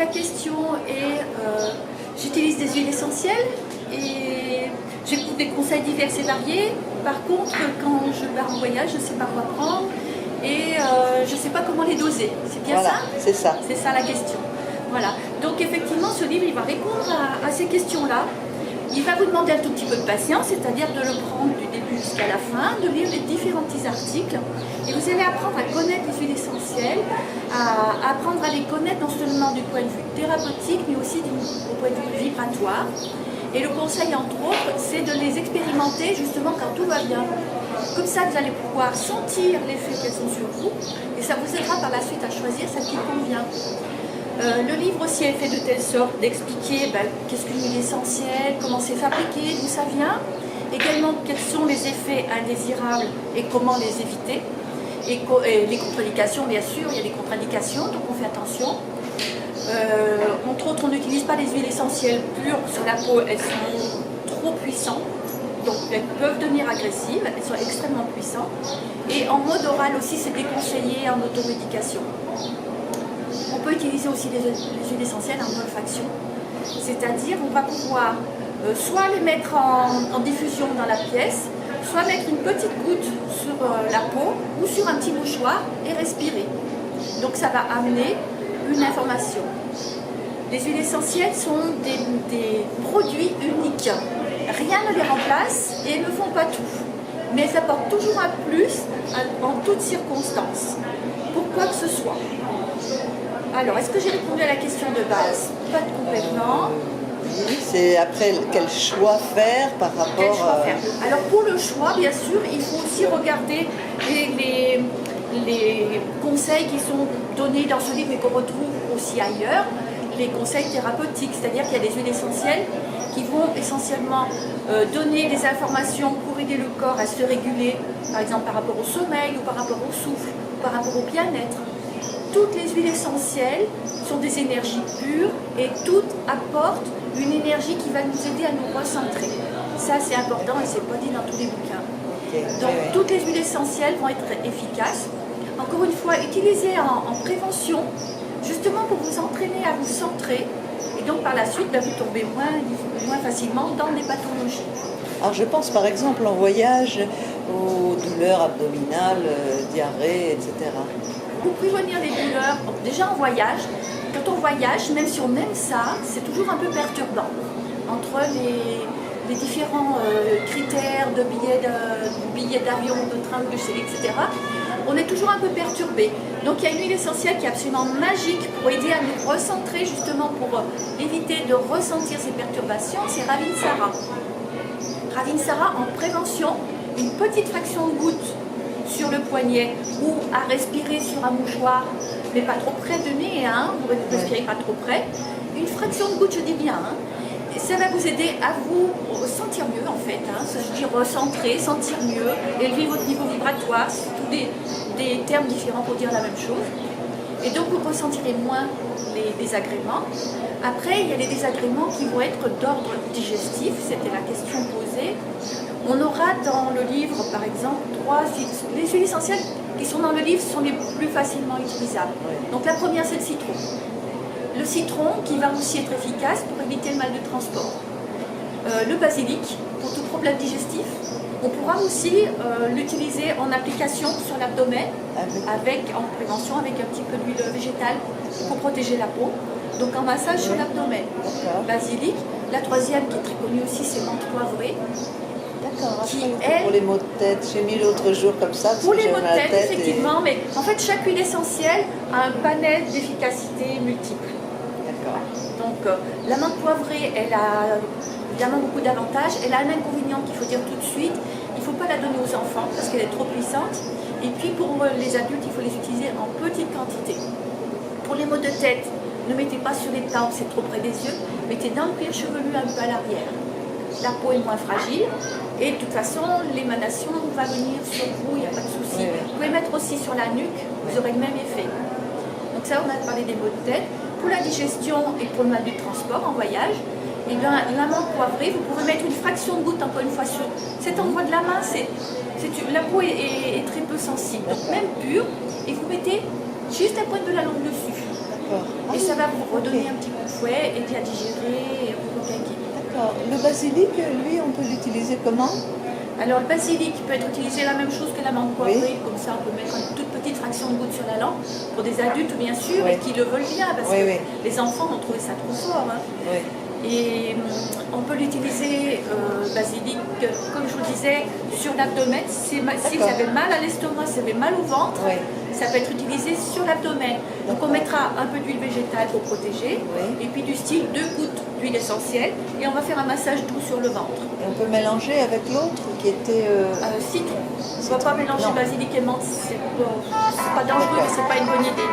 la question est, j'utilise des huiles essentielles et j'écoute des conseils divers et variés. Par contre, quand je pars en voyage, je ne sais pas quoi prendre et je ne sais pas comment les doser. C'est bien voilà, ça? C'est ça. C'est ça la question. Voilà. Donc effectivement, ce livre, il va répondre à ces questions-là. Il va vous demander un tout petit peu de patience, c'est-à-dire de le prendre du début jusqu'à la fin, de lire les différents petits articles. Et vous allez apprendre à connaître les huiles essentielles, à apprendre à les connaître non seulement du point de vue thérapeutique, mais aussi au point de vue vibratoire. Et le conseil, entre autres, c'est de les expérimenter justement quand tout va bien. Comme ça, vous allez pouvoir sentir l'effet qu'elles ont sur vous, et ça vous aidera par la suite à choisir celle qui convient. Le livre aussi est fait de telle sorte d'expliquer qu'est-ce qu'une huile essentielle, comment c'est fabriqué, d'où ça vient, également quels sont les effets indésirables et comment les éviter, et les contre-indications, bien sûr, il y a des contre-indications, donc on fait attention. Entre autres, on n'utilise pas les huiles essentielles pures sur la peau, elles sont trop puissantes, donc elles peuvent devenir agressives, elles sont extrêmement puissantes, et en mode oral aussi c'est déconseillé en automédication. On peut utiliser aussi les huiles essentielles en olfaction, c'est-à-dire on va pouvoir soit les mettre en diffusion dans la pièce, soit mettre une petite goutte sur la peau ou sur un petit mouchoir et respirer. Donc ça va amener une information. Les huiles essentielles sont des produits uniques. Rien ne les remplace et elles ne font pas tout. Mais elles apportent toujours un plus en toutes circonstances, pour quoi que ce soit. Alors, est-ce que j'ai répondu à la question de base? Pas complètement. Oui, c'est après quel choix faire par rapport... Quel choix faire? Alors, pour le choix, bien sûr, il faut aussi regarder les conseils qui sont donnés dans ce livre et qu'on retrouve aussi ailleurs, les conseils thérapeutiques, c'est-à-dire qu'il y a des huiles essentielles qui vont essentiellement donner des informations pour aider le corps à se réguler, par exemple par rapport au sommeil ou par rapport au souffle, ou par rapport au bien-être. Toutes les huiles essentielles sont des énergies pures et toutes apportent une énergie qui va nous aider à nous recentrer. Ça, c'est important et c'est pas dit dans tous les bouquins. Donc, toutes les huiles essentielles vont être efficaces. Encore une fois, utilisées en prévention, justement pour vous entraîner à vous centrer. Et donc, par la suite, vous tombez moins facilement dans des pathologies. Alors, je pense par exemple en voyage aux douleurs abdominales, diarrhée, etc. Pour prévenir les douleurs, déjà en voyage, quand on voyage, même si on aime ça, c'est toujours un peu perturbant. Entre les différents critères de billets d'avion, de train, de bus, etc., on est toujours un peu perturbé. Donc il y a une huile essentielle qui est absolument magique pour aider à nous recentrer, justement pour éviter de ressentir ces perturbations, c'est Ravinsara. Ravinsara en prévention, une petite fraction de goutte sur le poignet ou à respirer sur un mouchoir, mais pas trop près de nez, vous ne respirez pas trop près. Une fraction de goutte, je dis bien. Et ça va vous aider à vous sentir mieux en fait. Je dis recentrer, sentir mieux, élever votre niveau vibratoire, c'est tous des termes différents pour dire la même chose. Et donc vous ressentirez moins les désagréments. Après, il y a les désagréments qui vont être d'ordre digestif, c'était la question posée. On aura dans le livre, par exemple, les huiles essentielles qui sont dans le livre sont les plus facilement utilisables. Donc la première, c'est le citron. Le citron qui va aussi être efficace pour éviter le mal de transport. Le basilic pour tout problème digestif. On pourra aussi l'utiliser en application sur l'abdomen, en prévention avec un petit peu d'huile végétale pour protéger la peau. Donc en massage sur l'abdomen. Basilic. La troisième qui est très connue aussi, c'est menthe poivrée. D'accord, pour les maux de tête, j'ai mis l'autre jour comme ça. Pour les maux de tête, effectivement, mais en fait chaque huile essentielle a un panel d'efficacité multiple. D'accord. Donc la menthe poivrée, elle a évidemment beaucoup d'avantages. Elle a un inconvénient qu'il faut dire tout de suite, il ne faut pas la donner aux enfants parce qu'elle est trop puissante. Et puis pour les adultes, il faut les utiliser en petite quantité. Pour les maux de tête, ne mettez pas sur les tempes, c'est trop près des yeux, mettez dans le cuir chevelu un peu à l'arrière. La peau est moins fragile et de toute façon l'émanation va venir sur vous, il n'y a pas de souci. Vous pouvez mettre aussi sur la nuque, vous aurez le même effet. Donc ça, on a parlé des maux de tête. Pour la digestion et pour le mal du transport en voyage, et bien, la menthe poivrée, vous pouvez mettre une fraction de goutte encore une fois sur cet endroit de la main. La peau est très peu sensible, donc même pure, et vous mettez juste la pointe de la langue dessus. D'accord. Et ça va vous redonner ok. un petit coup de fouet, aider à digérer et requinquer. D'accord. Le basilic, lui, on peut l'utiliser comment? Alors le basilic peut être utilisé la même chose que la menthe Oui. poivrée, comme ça on peut mettre une toute petite fraction de goutte sur la langue, pour des adultes bien sûr, Oui. et qui le veulent bien, parce Oui, que oui. les enfants ont trouvé ça trop fort. Hein. Oui. Et on peut l'utiliser, basilic, comme je vous disais, sur l'abdomen. Si vous D'accord. avez mal à l'estomac, si vous avez mal au ventre, Oui. ça peut être utilisé sur l'abdomen. Donc on D'accord. mettra un peu d'huile végétale pour protéger, Oui. et puis du style 2 gouttes d'huile essentielle, et on va faire un massage doux sur le ventre. Et on peut mélanger avec l'autre qui était... Citron. On ne va pas mélanger Non. basilic et menthe, c'est pas dangereux, mais c'est pas une bonne idée.